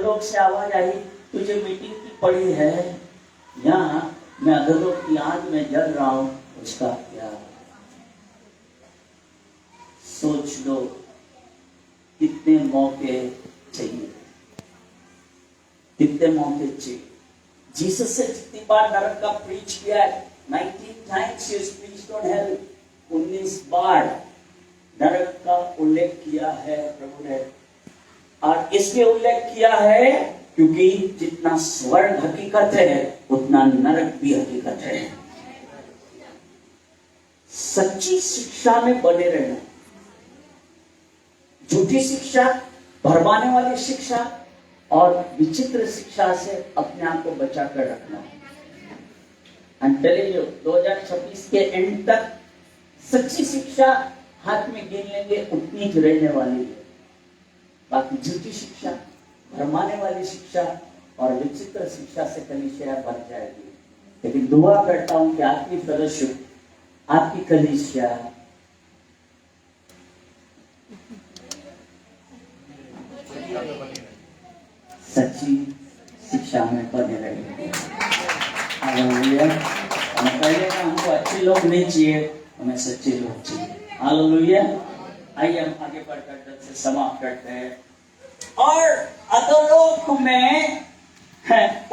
अधोलोक से आवाज आई, तुझे मीटिंग की पड़ी है यहाँ, मैं अधोलोक की आग में जल रहा हूं, उसका क्या? सोच लो कितने मौके चाहिए, कितने मौके चाहिए। जीसस से जितनी बार नरक का प्रीच किया है, 19 times he has preached on hell, 19 बार नरक का उल्लेख किया है प्रभु ने। और इसलिए उल्लेख किया है क्योंकि जितना स्वर्ग हकीकत है उतना नरक भी हकीकत है। सच्ची शिक्षा में बने रहना, झूठी शिक्षा, भरमाने वाली शिक्षा और विचित्र शिक्षा से अपने आप को बचा कर रखना। I'm telling you, 2026 के एंड तक सच्ची शिक्षा हाथ में गिन लेंगे उतनी ही रहने वाली है। बाकी झूठी शिक्षा, भरमाने वाली शिक्षा और विचित्र शिक्षा से कलीसिया भर जाएगी। लेकिन दुआ करता हूं कि आपकी फेलोशिप, आपकी कलीसिया सच्ची शिक्षा में बने रहेंगे। हमें पहले ना हमको अच्छे लोग नहीं चाहिए, हमें सच्चे लोग चाहिए। हालेलुया। आइए हम आगे बढ़कर से समाप्त करते हैं। और अधोलोक में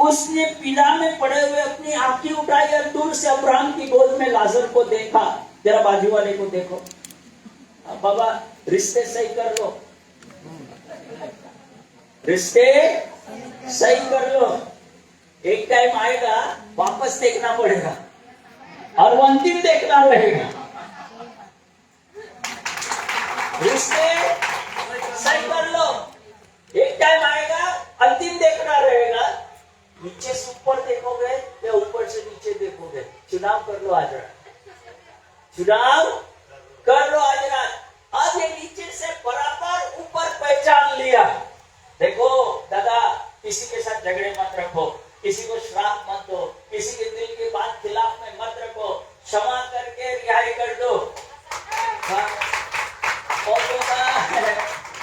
उसने पीड़ा में पड़े हुए अपनी आंखें उठाई और दूर से अब्राहम की गोद में लाजर को देखा। जरा बाजू वाले को देखो, बाबा रिश्ते सही कर लो, रिश्ते सही कर लो। एक टाइम आएगा वापस देखना पड़ेगा और वो अंतिम देखना रहेगा। रिश्ते सही कर लो, एक टाइम आएगा अंतिम देखना रहेगा। नीचे से ऊपर देखोगे या ऊपर से नीचे देखोगे? चुनाव कर लो आज रात, चुनाव कर लो आज रात। आज ये नीचे से बराबर ऊपर पहचान लिया। देखो दादा, किसी के साथ झगड़े मत रखो, किसी को श्राप मत दो, किसी के दिल की बात खिलाफ में मत रखो, क्षमा करके रिहाई कर दो। बहुतों का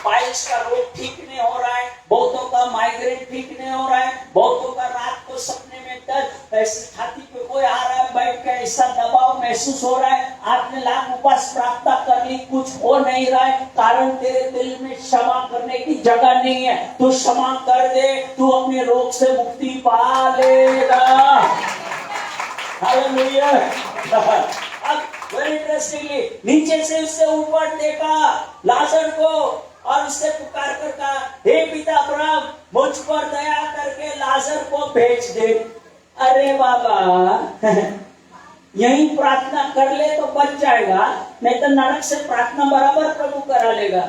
पाइल्स का रोग ठीक नहीं हो रहा है, बहुतों का माइग्रेन ठीक नहीं हो रहा है, बहुतों का रात को सपने में दर्द, ऐसे छाती पे कोई आ रहा है, बैठ के ऐसा दबाव महसूस हो रहा है। आपने लाख उपास प्रार्थना कर ली, कुछ हो नहीं रहा है, कारण तेरे दिल में क्षमा करने की जगह नहीं है। तू क्षमा कर दे, तू अपने रोग से मुक्ति पा लेगा। हालेलुया। अब वेरी इंटरेस्टिंगली नीचे से उससे ऊपर देखा लाजर को और उससे पुकार कर कहा, हे पिता अब्राहम, मुझ पर दया करके लाजर को भेज दे। अरे बाबा, यही प्रार्थना कर ले तो बच जाएगा, नहीं तो नरक से प्रार्थना बराबर प्रभु करा लेगा।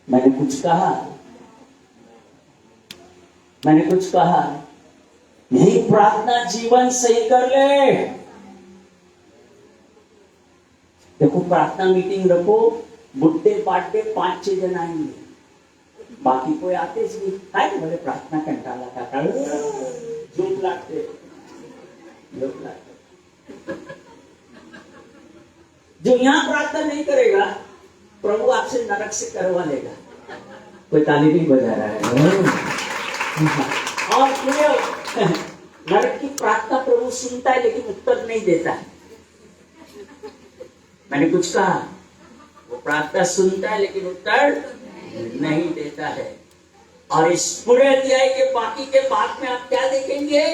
मैंने कुछ कहा, मैंने कुछ कहा, यही प्रार्थना जीवन सही कर ले। देखो प्रार्थना मीटिंग रखो, बुड्ढे बाटे 5-6 जन आएंगे, बाकी कोई आते नहीं। है बोले प्रार्थना कंटाला का झूठ लागते, झूठ लागते। जो यहाँ प्रार्थना नहीं करेगा प्रभु आपसे नरक से करवा लेगा। कोई ताली नहीं बजा रहा है। और नरक की प्रार्थना प्रभु सुनता है लेकिन उत्तर नहीं देता है। मैंने कुछ कहा, वो प्रार्थना सुनता है लेकिन उत्तर नहीं देता है। और इस पूरे अध्याय के बाकी के भाग में आप क्या देखेंगे?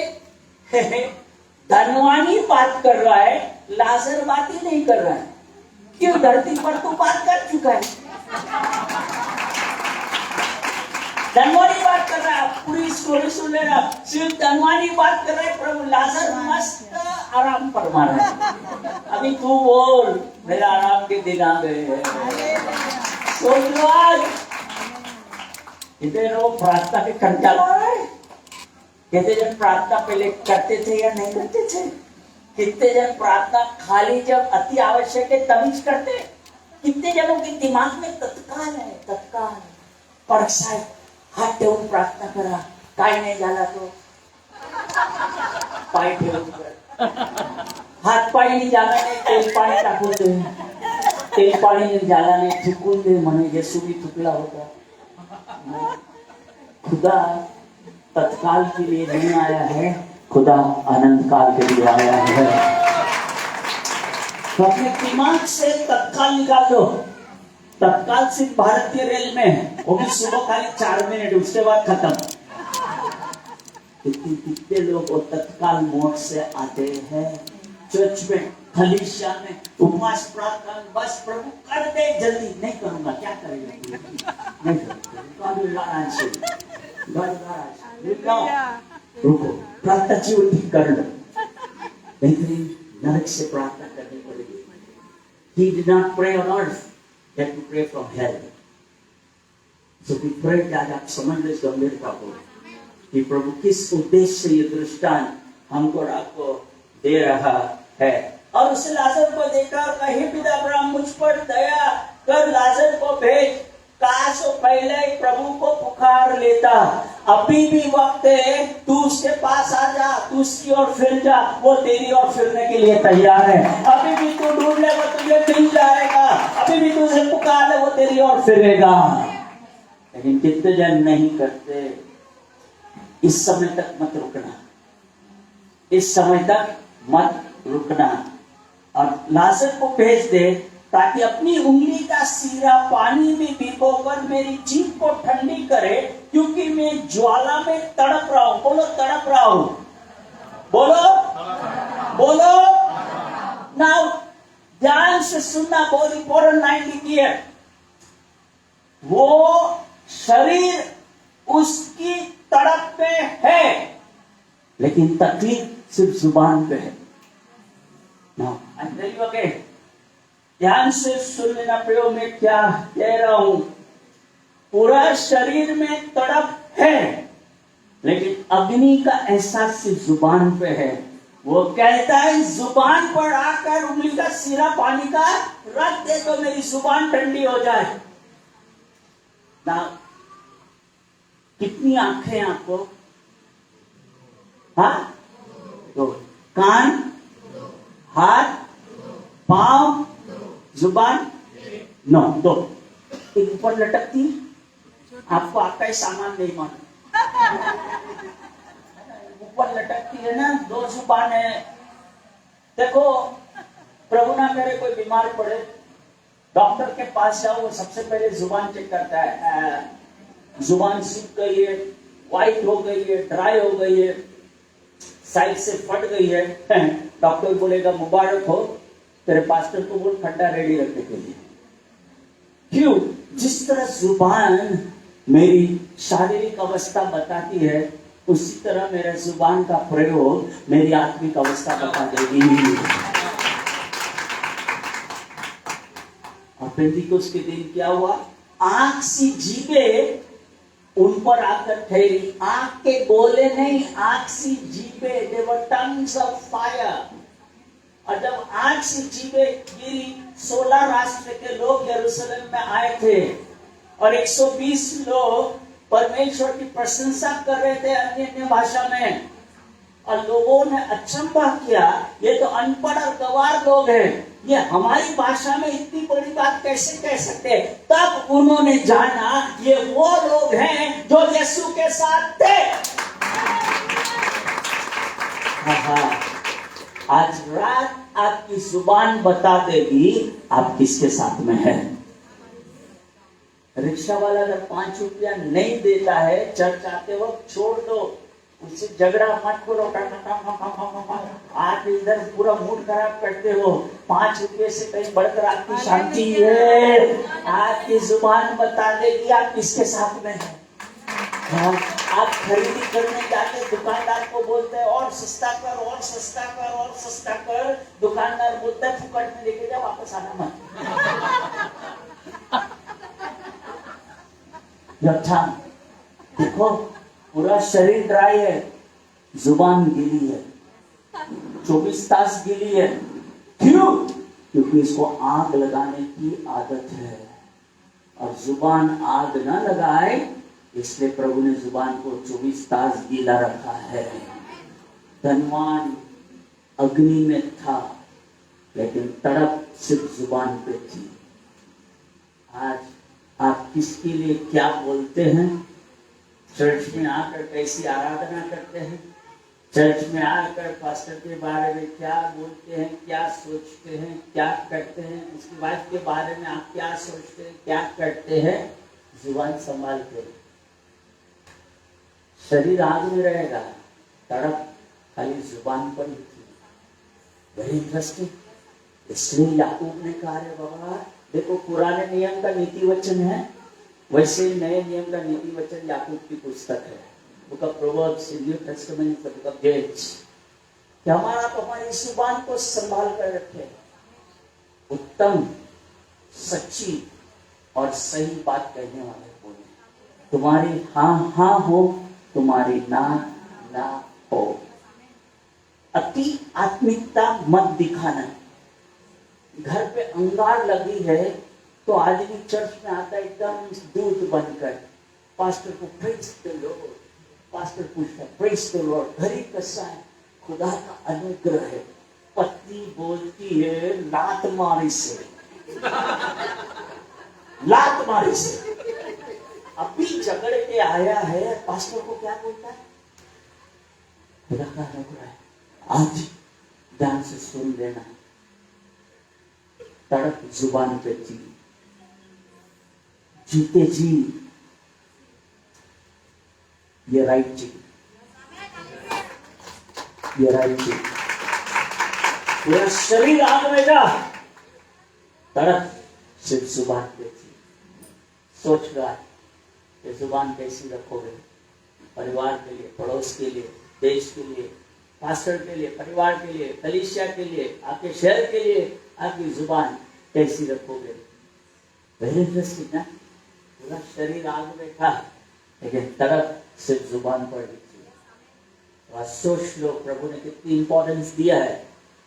धनवानी बात कर रहा है, लाजर बात ही नहीं कर रहा है। क्यों? धरती पर तो बात कर चुका है। धनवानी बात कर रहा है, पूरी स्टोरी सुन लेना। सिर्फ धनवानी बात कर रहा है, प्रभु लाजर मस्त आराम फरमा रहा है। अभी तू बोल, मेरा आराम के दिन आ गए हैं। सोच लो आज कितने लोग प्रार्थना के कंटाला रहे, कितने जन प्रार्थना पहले करते थे या नहीं करते थे, कितने जन प्रार्थना खाली जब अति आवश्यक है तभी करते, कितने जनों के दिमाग में तत्काल है, तत्काल परीक्षा है, हाथ ठेवून प्रार्थना करा, काय नाही झाला तो पाय ठेवून कर, हात पाय नहीं जाना नहीं तेल पानी टाकून दे। तेल पानी जालाने थूकून दे म्हणे येसू भी थुकला होता। खुदा तत्काल के लिए नहीं आया है, खुदा अनंत काल के लिए आया है। तो अपने दिमाग से तत्काल निकाल दो। तत्काल सिर्फ भारतीय रेल में है, वो भी सुबह खाली 4 मिनट, उसके बाद खत्म। कितने लोग वो तत्काल मोड से आते हैं चर्च में, कलीसिया में, उपवास प्रार्थना, बस प्रभु कर दे जल्दी। नहीं करूंगा, क्या करेगा? नहीं करूंगा। रुको, प्रार्थना जीवन ठीक कर लो, लेकिन नरक से प्रार्थना करनी पड़ेगी। He did not pray on earth, he had to pray from hell. So we pray that आप समझ ले गंभीरता को कि प्रभु किस उद्देश्य से ये दृष्टांत हमको और आपको दे रहा है। और उस लाजर को देखा और कहा, हे पिता अब्राहम, मुझ पर दया कर, लाजर को भेज। काश वो पहले ही प्रभु को पुकार लेता। अभी भी वक्त है, तू उसके पास आ जा, तू उसकी ओर फिर जा, वो तेरी ओर फिरने के लिए तैयार है। अभी भी तू ढूंढ ले, वो तुझे मिल जाएगा। अभी भी तू उसे पुकार ले, वो तेरी ओर फिरेगा। लेकिन कितने जन नहीं करते। इस समय तक मत रुकना, इस समय तक मत रुकना। और लाजर को भेज दे ताकि अपनी उंगली का सीरा पानी में भिगोकर मेरी जीभ को ठंडी करे, क्योंकि मैं ज्वाला में तड़प रहा हूं। बोलो तड़प रहा हूं, बोलो बोलो। नाउ ध्यान से सुनना, बहुत इंपॉर्टेंट लाइन लिखी है। वो शरीर उसकी तड़प पे है, लेकिन तकलीफ सिर्फ जुबान पे है। Now I tell you again, ध्यान से सुन लेना प्रियो, मैं क्या कह रहा हूं। पूरा शरीर में तड़प है, लेकिन अग्नि का एहसास सिर्फ जुबान पे है। वो कहता है जुबान पर आकर उंगली का सिरा पानी का रख दे तो मेरी जुबान ठंडी हो जाए ना। कितनी आंखें आपको? हाँ, तो कान, हाथ, पांव, जुबान, नो, दो। एक ऊपर लटकती, आपको आपका ही सामान नहीं मालूम। ऊपर लटकती है ना, 2 जुबान है। देखो, प्रभु ना करे कोई बीमार पड़े, डॉक्टर के पास जाओ, वो सबसे पहले जुबान चेक करता है। जुबान सूख गई है, व्हाइट हो गई है, ड्राई हो गई है, साइड से फट गई है, डॉक्टर बोलेगा मुबारक हो, तेरे पास्टर को बोल ठंडा रेडी रखने के लिए। क्यों? जिस तरह जुबान मेरी शारीरिक अवस्था बताती है, उसी तरह मेरे जुबान का प्रयोग मेरी आत्मिक अवस्था बता देगी। और पेंटिकोस के दिन क्या हुआ? आंख सी जीभें उन पर आकर ठहरी। आंख के गोले नहीं, आंख सी जीभें, they were tongues of fire। और जब आंख सी जीभें गिरी, 16 राष्ट्र के लोग यरूशलेम में आए थे और 120 लोग परमेश्वर की प्रशंसा कर रहे थे अन्य अन्य भाषा में। और लोगों ने अचंभा किया, ये तो अनपढ़ और गंवार लोग हैं, ये हमारी भाषा में इतनी बड़ी बात कैसे कह सकते हैं। तब उन्होंने जाना ये वो लोग हैं जो यीशु के साथ थे। आज रात आपकी जुबान बता देगी आप किसके साथ में है। रिक्शा वाला अगर 5 रुपया नहीं देता है, चर्च आते वक्त छोड़ दो, उससे झगड़ा मत करो। आप इधर पूरा मूड खराब करते हो। 5 रुपये से कहीं बढ़कर आपकी शांति है। आपकी जुबान बता देगी आप किसके साथ में है। आप खरीदी करने जाके दुकानदार को बोलते हैं और सस्ता कर, और सस्ता कर, और सस्ता कर। दुकानदार बोलता है फुकट में लेके जा, वापस आना मत। अच्छा देखो, पूरा शरीर ड्राई है, जुबान गीली है, 24 तास गीली है। क्यों? क्योंकि इसको आग लगाने की आदत है, और जुबान आग ना लगाए इसलिए प्रभु ने जुबान को 24 तास गीला रखा है। धनवान अग्नि में था, लेकिन तड़प सिर्फ जुबान पे थी। आज आप किसके लिए क्या बोलते हैं? चर्च में आकर कैसी आराधना करते हैं? चर्च में आकर पास्टर के बारे में क्या बोलते हैं, क्या सोचते हैं, क्या करते हैं? उसकी वाइफ के बारे में आप क्या सोचते हैं, क्या करते हैं? जुबान संभाल के। शरीर आग में रहेगा, तड़प खाली जुबान पर ही थी। Very interesting. इसलिए याकूब ने कहा, रे बाबा देखो, पुराने नियम का नीति वचन है, वैसे नए नियम का नीति वचन याकूब की पुस्तक है, book of proverbs, new testament, book of James. कि हमारा हमारी जुबान को संभाल कर रखे, उत्तम, सच्ची और सही बात कहने वाले बोले। तुम्हारी हाँ हाँ हो, तुम्हारी ना ना हो। अति आत्मिकता मत दिखाना। घर पे अंगार लगी है तो आदमी चर्च में आता है एकदम दूध बनकर, पास्टर को प्रेज द लॉर्ड, पास्टर पूछता है प्रेज द लॉर्ड, घर ही कैसा है? खुदा का अनुग्रह है। पत्नी बोलती है लात मारी से, लात मारी से। अभी झगड़ के आया है, पास्टर को क्या बोलता है? खुदा का अनुग्रह है। आज ध्यान से सुन लेना, तड़प जुबान पे जी, जीते जी, ये राइट जी, ये राइट जी। पूरा शरीर आग में जा, तड़प सिर्फ जुबान पे जी। सोच रहा है कि जुबान कैसी रखोगे? परिवार के लिए, पड़ोस के लिए, देश के लिए, पास्टर के लिए, परिवार के लिए, कलीसिया के लिए, आपके शहर के लिए आपकी जुबान कैसी रखोगे? वेरी इंटरेस्टिंग ना। पूरा शरीर आग में था, लेकिन तड़प सिर्फ जुबान पर दिखती है। सोच लो प्रभु ने कितनी इंपॉर्टेंस दिया है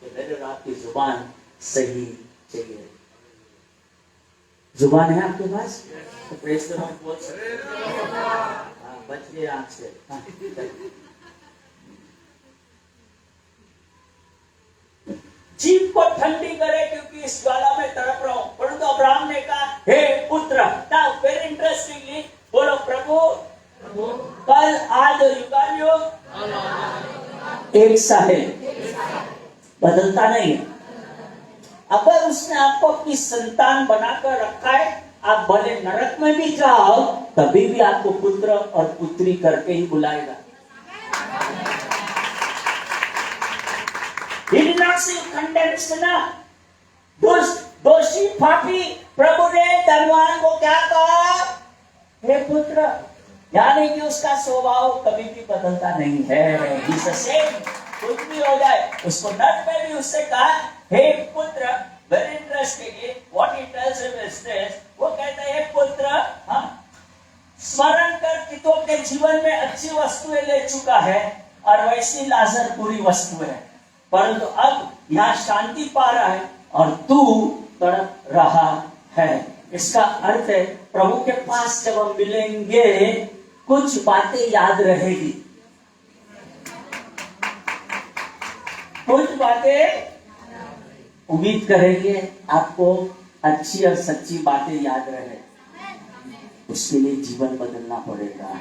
कि मेरे और आपकी जुबान सही चाहिए। जुबान है आपके पास तो प्रेज द लॉर्ड बोल सकते हैं। बच गए आंख से। जीभ को ठंडी करे क्योंकि इस ज्वाला में तड़प रहा हूं। परंतु अब्राहम ने कहा, हे पुत्र, नाउ वेरी इंटरेस्टिंगली बोलो, प्रभु कल आज युगानुयुग एक सा है, बदलता नहीं है। अगर उसने आपको अपनी संतान बनाकर रखा है, आप भले नरक में भी जाओ तभी भी आपको पुत्र और पुत्री करके ही बुलाएगा। He did not see condemned sinner, दोषी पापी। प्रभु ने धनवान को क्या कहा? हे पुत्र, यानी कि उसका स्वभाव कभी भी बदलता नहीं है। He's the same, कुछ भी हो जाए। उसको नरक में भी उससे कहा, हे पुत्र। Very interestingly, what he tells him is this, वो कहता है, हे पुत्र, हाँ, स्मरण कर कि तू अपने जीवन में अच्छी वस्तुएं ले चुका है और वैसी लाजर बुरी वस्तु है, परंतु अब यहाँ शांति पा रहा है और तू तड़प रहा है। इसका अर्थ है प्रभु के पास जब हम मिलेंगे कुछ बातें याद रहेगी, कुछ बातें उम्मीद करेंगे आपको अच्छी और सच्ची बातें याद रहे। उसके लिए जीवन बदलना पड़ेगा,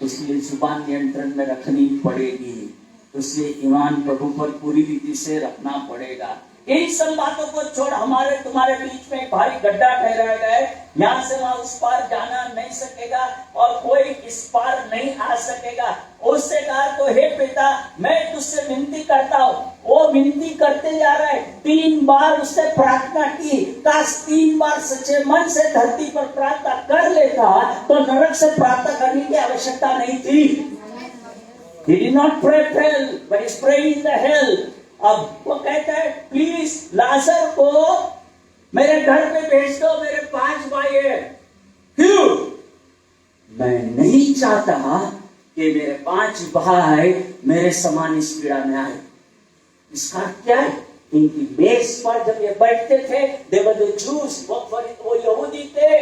उसके लिए जुबान नियंत्रण में रखनी पड़ेगी, उसलिए ईमान प्रभु पर पूरी रीति से रखना पड़ेगा। इन सब बातों को छोड़ हमारे तुम्हारे बीच में भारी गड्ढा ठहराया गया है। यहाँ से वहां उस पार जाना नहीं सकेगा और कोई इस पार नहीं आ सकेगा। उससे कहा तो हे पिता, मैं तुझसे विनती करता हूँ। वो विनती करते जा रहा है। 3 बार उससे प्रार्थना की। काश 3 बार सच्चे मन से धरती पर प्रार्थना कर लेता तो नरक से प्रार्थना करने की आवश्यकता नहीं थी। He did not pray hell, but he's praying the hell. अब वो कहता है, प्लीज लाजर को मेरे घर पे भेज दो, मेरे 5 भाई है। क्यों? मैं नहीं चाहता कि मेरे 5 भाई मेरे समान इस पीड़ा में आए। इसका क्या है? इनकी मेज पर जब ये बैठते थे, they were the Jews, वो यहूदी थे,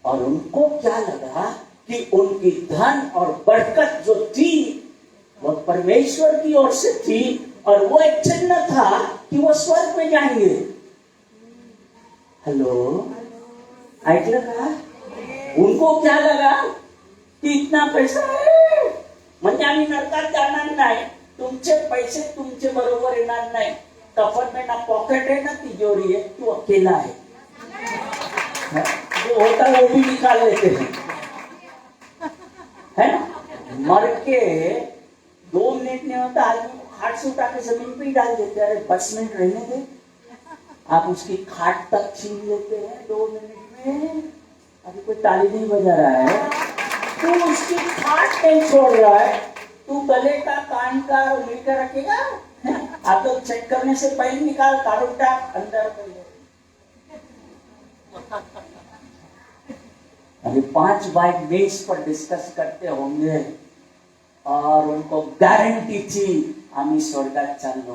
और उनको क्या लगा कि उनकी धन और बरकत जो थी वह परमेश्वर की ओर से थी और वो एक चिन्ह था कि वो स्वर्ग में जाएंगे। हेलो, ऐकलं का? उनको क्या लगा की इतना पैसा आहे म्हणजे आम्ही नरकात जाणार नाही, तुमचे पैसे तुमचे बरोबर येणार नाही, कफन में ना पॉकेट है ना तिजोरी है, तू अकेला है, जो होता है वो भी निकाल लेते हैं, है ना? मर के 2 मिनट नहीं होता आदमी को खाट से उठा के जमीन पे ही डाल देते हैं, अरे 10 मिनट रहने दे, आप उसकी खाट तक छीन लेते हैं 2 मिनट में। अभी कोई ताली नहीं बजा रहा है, तू उसकी खाट नहीं छोड़ रहा है, तू गले का कान का मीटर रखेगा, आप लोग चेक करने से पहले निकाल, कारो टाक अंदर कर ले। अभी 5 भाई मेज पर डिस्कस करते होंगे और उनको गारंटी थी आम्ही स्वर्गात चाललो।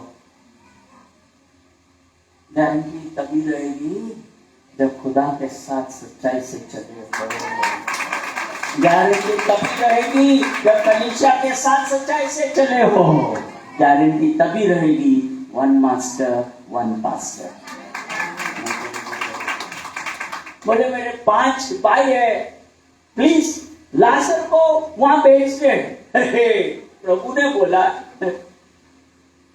गारंटी तभी रहेगी जब खुदा के साथ सच्चाई से चले हो। गारंटी तभी रहेगी जब कलीसिया के साथ सच्चाई से चले हो। गारंटी तभी रहेगी 1 मास्टर 1 पास्टर। बोले मेरे 5 भाई है, प्लीज लाजर को वहां भेज दे। प्रभु ने बोला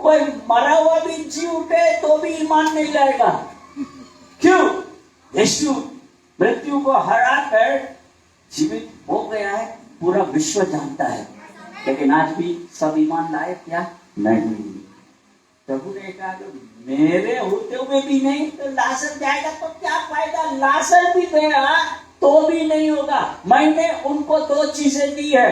कोई मरा हुआ भी जी उठे तो भी ईमान नहीं लाएगा। क्यों? यीशु मृत्यु को हरा कर जीवित हो गया है, पूरा विश्व जानता है, लेकिन आज भी सब ईमान लाए क्या? नहीं। प्रभु ने कहा कि मेरे होते हुए भी नहीं तो लाजर जाएगा तो क्या फायदा? लाजर भी गया तो भी नहीं होगा। मैंने उनको 2 चीजें दी है,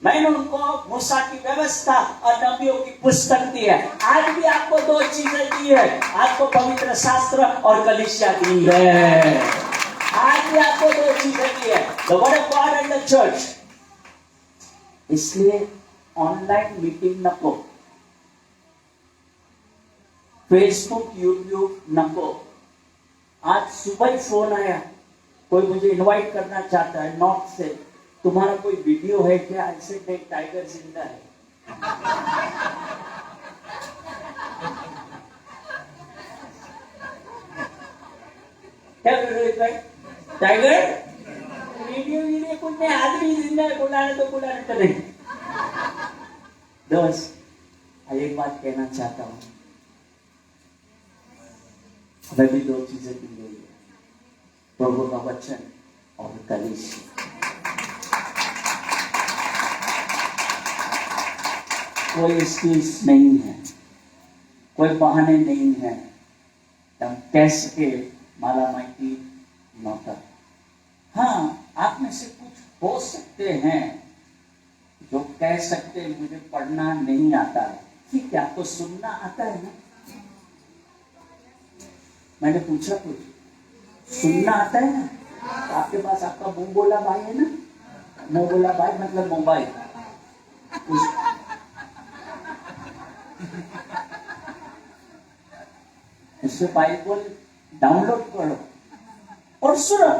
मैंने उनको मूसा की व्यवस्था और नबियों की पुस्तक दी है। आज भी आपको 2 चीजें दी है, आपको पवित्र शास्त्र और कलीसिया दी है। आज भी आपको 2 चीजें दी है, the word of God and the church. इसलिए ऑनलाइन मीटिंग नको, फेसबुक यूट्यूब नको। आज सुबह ही फोन आया, कोई मुझे इनवाइट करना चाहता है नॉर्थ से, तुम्हारा कोई वीडियो है क्या? ऐसे एक टाइगर जिंदा है। क्या वीडियो है? टाइगर वीडियो कुछ नहीं, आदमी जिंदा है, बुलाने तो नहीं। दोस्त एक बात कहना चाहता हूं, मैं भी 2 चीजें दी गई है, प्रभु का वचन और कलीसिया। कोई एक्सक्यूज नहीं है, कोई बहाने नहीं है, हम कह सके माला माइटी नौकर। हाँ, आप में से कुछ हो सकते हैं जो कह सकते मुझे पढ़ना नहीं आता है, ठीक है, आपको सुनना आता है ना? मैंने पूछा कुछ सुनना आता है ना? तो आपके पास आपका मुंह बोला भाई है ना? मुंह बोला भाई मतलब मोबाइल, उससे बाइबल डाउनलोड करो और सुनो।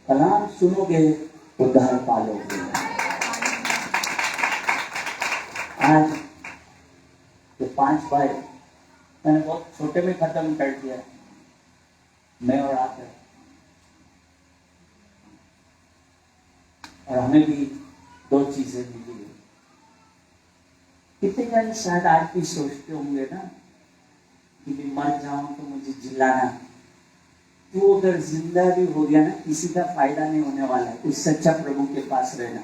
कलाम सुनोगे उद्धार पालोगे। आज ये 5 भाई मैंने बहुत छोटे में खत्म कर दिया, मैं और आप है, और हमें भी 2 चीजें मिली है। कितने जन शायद आज भी सोचते होंगे ना कि मैं मर जाऊं तो मुझे जिलाना, तो अगर जिंदा भी हो गया ना किसी का फायदा नहीं होने वाला है, उससे अच्छा प्रभु के पास रहना।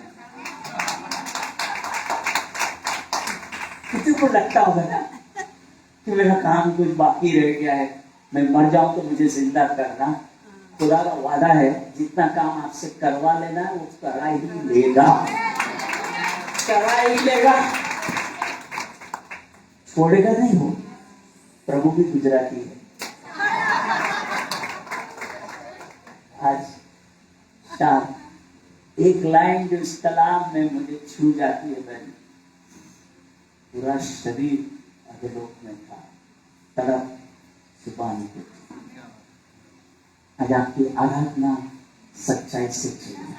किसी को लगता होगा ना कि मेरा काम कुछ बाकी रह गया है, मैं मर जाऊं तो मुझे जिंदा करना। खुदा का वादा है जितना काम आपसे करवा लेना वो करा ही लेगा, करा ही लेगा, छोड़ेगा नहीं। हो प्रभु भी गुजराती है। आज शाम एक लाइन जो इस कलाम में मुझे छू जाती है, मैंने पूरा शरीर अधोलोक में था, तड़प सुबान के। आज आपकी आराधना सच्चाई से चाहिए,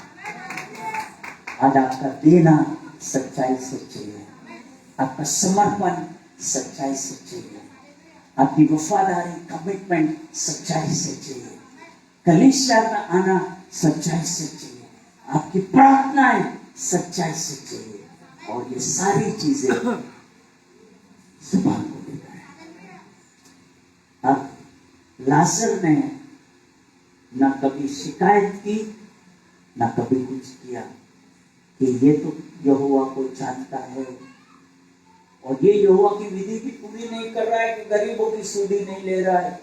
आज आपका देना सच्चाई से चाहिए, आपका समर्पण सच्चाई से चाहिए। आपकी वफादारी, कमिटमेंट सच्चाई से चाहिए। कलीसिया में आना सच्चाई से चाहिए। आपकी प्रार्थनाएं सच्चाई से चाहिए। और ये सारी चीजें जुबान को लेकर है। अब लाजर ने ना कभी शिकायत की, ना कभी कुछ किया कि ये तो यहोवा को जानता है और ये यहोवा की विधि भी पूरी नहीं कर रहा है कि गरीबों की सुधि नहीं ले रहा है।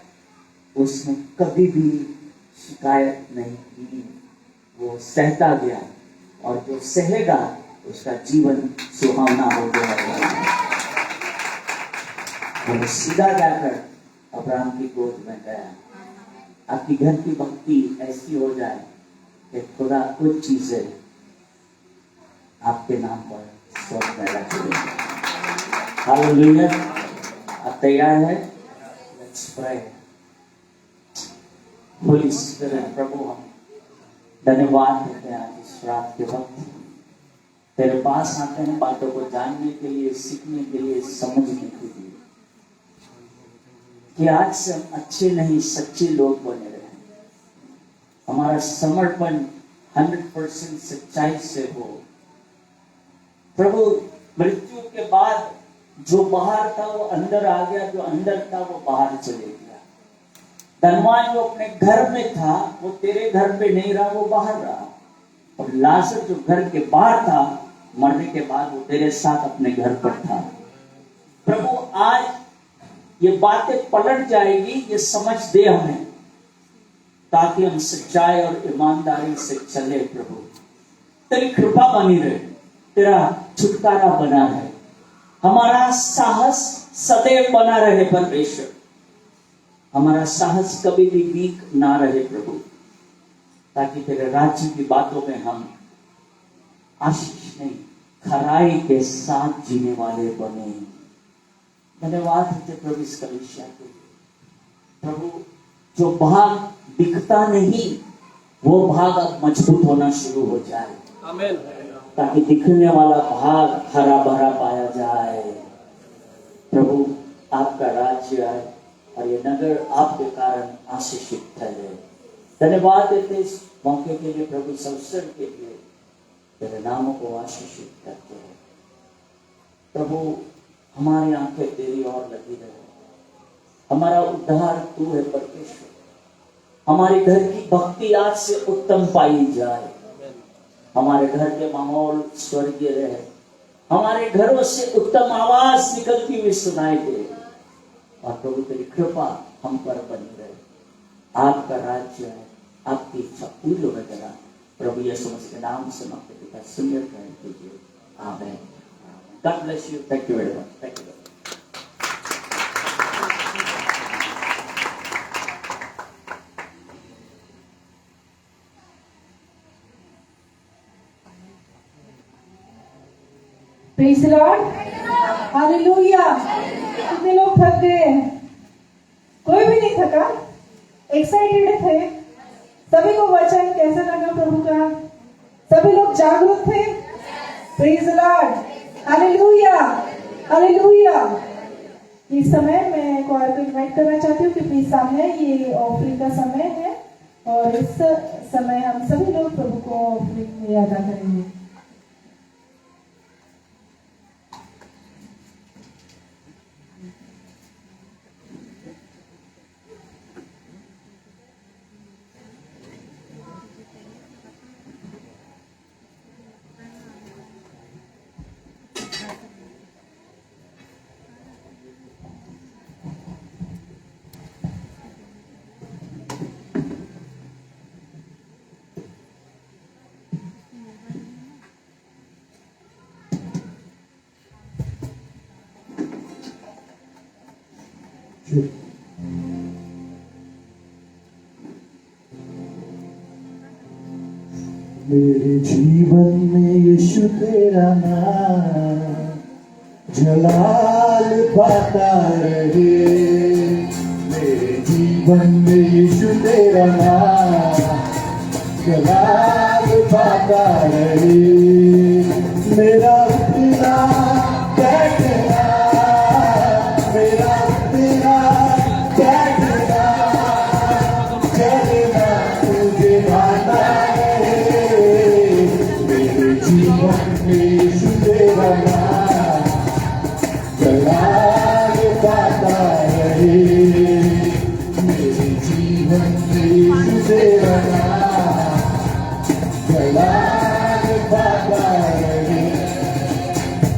उसने कभी भी शिकायत नहीं की। वो सहता गया और जो सहेगा उसका जीवन सुहावना हो गया। वो सीधा जाकर अब्राहम की गोद में गया। आपकी घर की भक्ति ऐसी हो जाए कि खुदा कुछ चीजें आपके नाम पर सौंप देना चाहिए। हालेलुया। आप तैयार है? Let's pray. होली स्पिरिट, प्रभु हम धन्यवाद देते हैं आज इस रात के वक्त तेरे पास आते हैं बातों को जानने के लिए, सीखने के लिए, समझने के लिए कि आज से हम अच्छे नहीं सच्चे लोग बने रहे। हमारा समर्पण 100% सच्चाई से हो। प्रभु, मृत्यु के बाद जो बाहर था वो अंदर आ गया, जो अंदर था वो बाहर चले गया। धनवान जो अपने घर में था वो तेरे घर पे नहीं रहा, वो बाहर रहा। और लाजर जो घर के बाहर था, मरने के बाद वो तेरे साथ अपने घर पर था। प्रभु, आज ये बातें पलट जाएगी, ये समझ दे हमें, ताकि हम सच्चाई और ईमानदारी से चले। प्रभु, तेरी कृपा बनी रहे, तेरा छुटकारा बना रहे, हमारा साहस सदैव बना रहे। परमेश्वर, हमारा साहस कभी भी वीक ना रहे प्रभु, ताकि तेरे राज्य की बातों में हम आशीष नहीं, खराई के साथ जीने वाले बने। धन्यवाद है प्रभु इस कलीसिया के लिए। प्रभु, जो भाग दिखता नहीं वो भाग अब मजबूत होना शुरू हो जाए। आमीन। ताकि दिखने वाला भाग हरा भरा पाया जाए। प्रभु, आपका राज्य आए और ये नगर आपके कारण आशीषित ठहरे। धन्यवाद देते इस मौके के लिए प्रभु, इस अवसर के लिए तेरे नामों को आशीषित करते हैं। प्रभु, हमारी आंखें तेरी ओर लगी रहे। हमारा उद्धार तू है परमेश्वर। हमारे घर की भक्ति आज से उत्तम पाई जाए। हमारे घर के माहौल स्वर्गीय रहे। हमारे घरों से उत्तम आवाज निकलती हुई सुनाई दे। और प्रभु, तेरी कृपा हम पर बनी रहे। आपका राज्य है, आपकी इच्छा पूरी हो गया। प्रभु यीशु मसीह के नाम से मांगते पिता, सुंदर ग्रहण कीजिए। आमीन। God bless you. Thank you very much. Thank you. Praise the Lord. Hallelujah. कितने लोग थक गए हैं? कोई भी नहीं थका? एक्साइटेड थे? सभी को वचन कैसा लगा प्रभु का? सभी लोग जागरूक थे? Praise the Lord. Hallelujah. Hallelujah. इस समय मैं कोयर को इनवाइट करना चाहती हूँ कि प्लीज सामने, ये ऑफरिंग का समय है और इस समय हम सभी लोग प्रभु को ऑफरिंग में अदा करेंगे। मेरे जीवन में यीशु तेरा नाम जलाल पाता रहे। मेरे जीवन में यीशु तेरा नाम जलाल पाता रहे। मेरा उठना बैठना, मेरा उठना जीवन में यीशु तेरा नाम कलाम पाता रहे।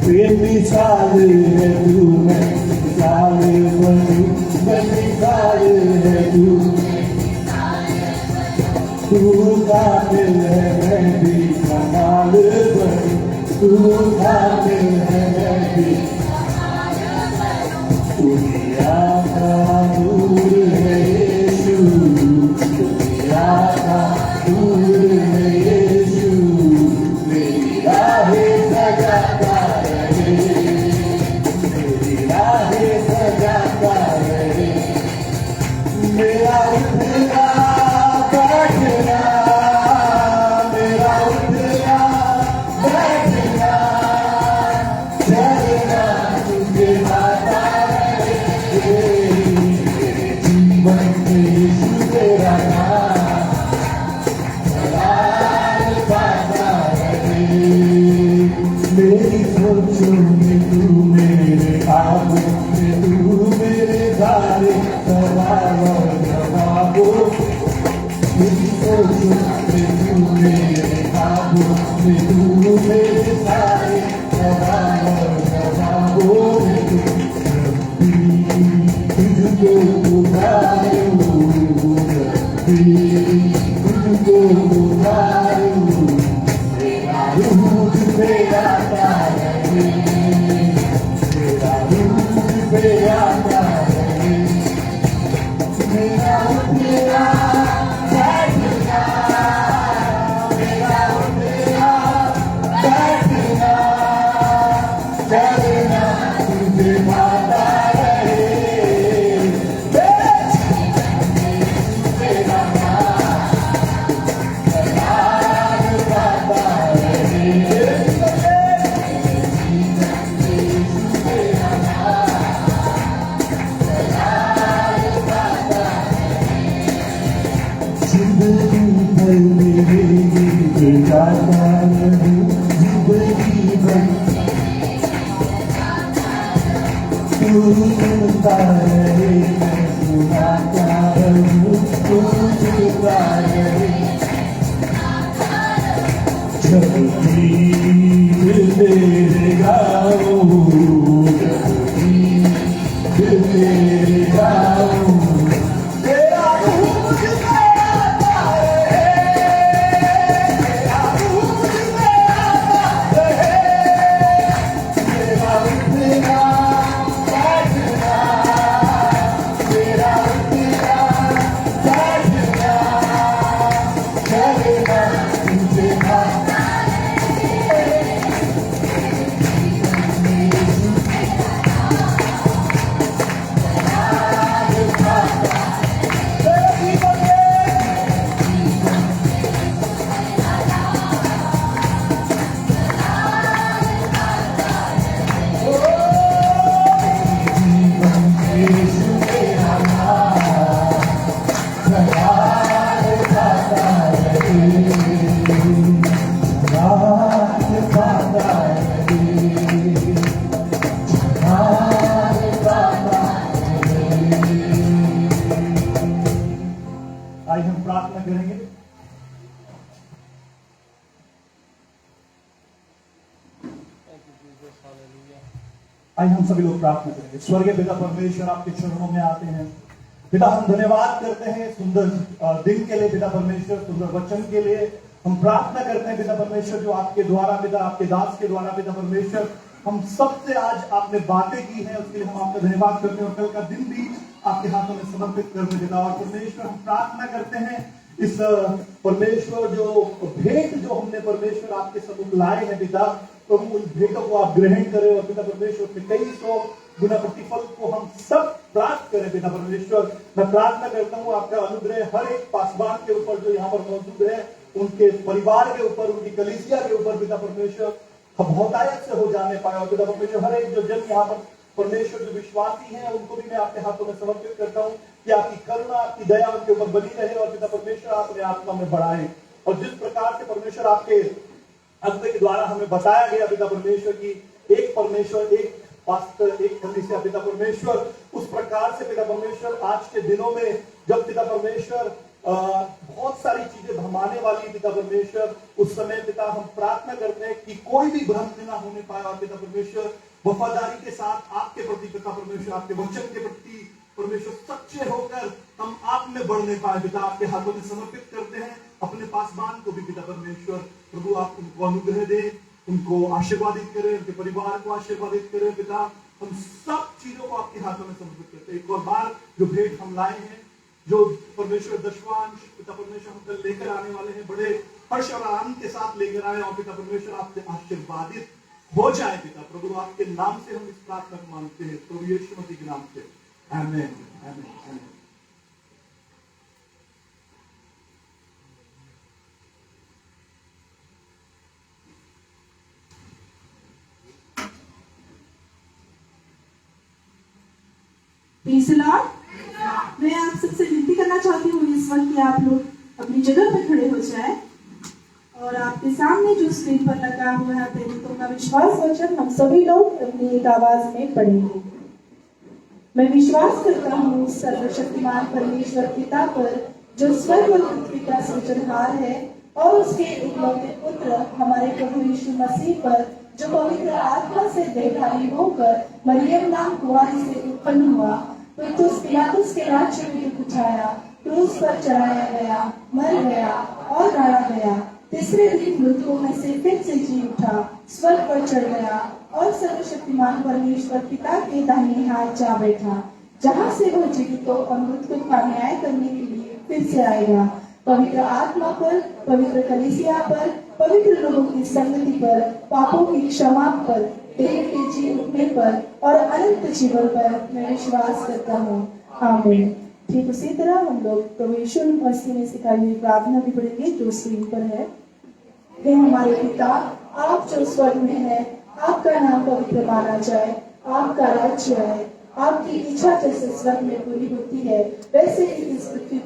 बेमिसाल है तू, मैं मिसाल बनूं, मैं मिसाल है तू। तू कामिल है मैं भी कमाल बनूं, तू कामिल है मैं भी। दुनिया का नूर है यीशु, दुनिया का नूर है यीशु। मेरी राहें सजाता रहे, मेरी राहें सजाता रहे। मेरा उठना बैठना, मेरा उठना बैठना, चलना तुझे आता रहे। मेरे जीवन में यीशु तेरा नाम कलाम पाता रहे। मेरी सोचों में तू, मेरे ख्वाबों में तू, मेरे सारे सवाल और जवाबों। मेरी सोचों में तू, मेरे ख्वाबों में तू, मेरे सारे सवाल और जवाबों में तू। तुझको पुकारूं, तुझको पुकारूं। मेरा रूह पे आता रहे, मेरा रूह पे आता रहे। मेरा उठना बैठना, मेरा उठना बैठना, चलना तुझे आता रहे। तेरा नाम कलाम पाता रहे। जिंदगी भर मेरे गीत गाता रहूं, जिंदगी भर तू सुनता रहे, मैं सुनाता रहूं, तू सुनता रहे। जब भी तेरे गाऊं, जब भी तेरे गाऊं। तेरा रूह मुझ पे आता रहे, तेरा रूह मुझ पे आता रहे। तेरा उठना बैठना, तेरा उठना बैठना, चलना तुझे आता रहे। आज हम प्रार्थना करेंगे। आज हम सभी लोग प्रार्थना करेंगे। स्वर्गीय पिता परमेश्वर, आपके चरणों में आते हैं। पिता, हम धन्यवाद करते हैं सुंदर दिन के लिए, पिता परमेश्वर, सुंदर वचन के लिए। हम प्रार्थना करते हैं पिता परमेश्वर, जो आपके द्वारा, पिता आपके दास के द्वारा, पिता परमेश्वर, हम सबसे आज आपने बातें की हैं, उसके लिए हम आपका धन्यवाद करते हैं। और कल का दिन भी आपके हाथों में समर्पित करते पिता। और परमेश्वर, हम प्रार्थना करते हैं इस परमेश्वर जो भेंट जो हमने परमेश्वर आपके सम्मुख लाए हैं पिता, तो उन भेंटों को आप ग्रहण करें। और पिता परमेश्वर के 2300 गुना प्रतिफल को हम सब प्राप्त करें पिता परमेश्वर। मैं प्रार्थना करता हूँ आपका अनुग्रह हर एक पासवान के ऊपर जो यहाँ पर मौजूद है, उनके परिवार के ऊपर, उनकी कलीसिया के ऊपर पिता परमेश्वर बहुतायत से हो जाने पाए। और पिता परमेश्वर, हर एक जो जन यहाँ पर परमेश्वर जो विश्वासी हैं, उनको भी मैं आपके हाथों में समर्पित करता हूँ कि आपकी करुणा, आपकी दया उनके ऊपर बनी रहे। और पिता परमेश्वर, आप अपने आत्मा में बढ़ाए। और जिस प्रकार से परमेश्वर आपके अंत के द्वारा हमें बताया गया पिता परमेश्वर की एक परमेश्वर, एक पास्टर एक कलीसिया पिता परमेश्वर उस प्रकार से पिता परमेश्वर आज के दिनों में जब पिता परमेश्वर बहुत सारी चीजें भरमाने वाली पिता परमेश्वर उस समय पिता हम प्रार्थना करते हैं कि कोई भी भ्रम ना होने पाए और पिता परमेश्वर वफादारी के साथ आपके प्रति पिता परमेश्वर आपके वचन के प्रति परमेश्वर सच्चे होकर हम आप में बढ़ने पाए पिता आपके हाथों में समर्पित करते हैं अपने पासवान को भी पिता परमेश्वर प्रभु आप उनको अनुग्रह दे उनको आशीर्वादित करें उनके परिवार को आशीर्वादित करें पिता हम सब चीजों को आपके हाथों में समर्पित करते हैं एक और बार जो भेंट हम लाए हैं जो परमेश्वर दशवांश पिता परमेश्वर हम कल लेकर आने वाले हैं बड़े हर्ष और आनंद के साथ लेकर आए और पिता परमेश्वर आपसे आशीर्वादित हो जाए पिता प्रभु आपके नाम से हम इस प्रार्थना को मांगते हैं प्रभु यीशु मसीह के नाम से आमीन आमीन आमीन। प्रीज़ द लॉर्ड। मैं आप सबसे विनती करना चाहती हूँ इस वक्त कि आप लोग अपनी जगह पर खड़े हो जाएं और आपके सामने जो स्क्रीन पर लगा हुआ है प्रेरितों का विश्वास वचन हम सभी लोग अपनी एक आवाज में पढ़ेंगे। मैं विश्वास करता हूँ सर्वशक्तिमान परमेश्वर पिता पर जो स्वर्ग और पृथ्वी का सृजनहार है और उसके इकलौते पुत्र हमारे प्रभु यीशु मसीह पर जो पवित्र आत्मा से देहधारी होकर मरियम नाम कुंवारी से उत्पन्न हुआ पुरतुस पिलातुस के राज्य में दुख उठाया क्रूस पर चढ़ाया गया मर गया और गाड़ा गया तीसरे दिन मृतकों में से फिर से जी उठा स्वर्ग पर चढ़ गया और सर्वशक्तिमान परमेश्वर पिता के दाहिने हाथ जा बैठा जहाँ से वह जीवितों और मृतकों का न्याय करने के लिए फिर से आएगा पवित्र आत्मा पर पवित्र कलीसिया पर पवित्र लोगों की संगति पर पापों की क्षमा पर देह के जी उठने पर और अनंत जीवन पर मैं विश्वास करता हूँ आमीन। ठीक उसी तरह हम लोग प्रभु यीशु मसीह ने सिखाई हुई प्रार्थना भी पढ़ेंगे जो स्क्रीन पर है। हे हमारे पिता आप जो स्वर्ग में है आपका नाम पवित्र माना जाए आपका राज्य आए आपकी इच्छा जैसे स्वर्ग में पूरी होती है वैसे ही इस पृथ्वी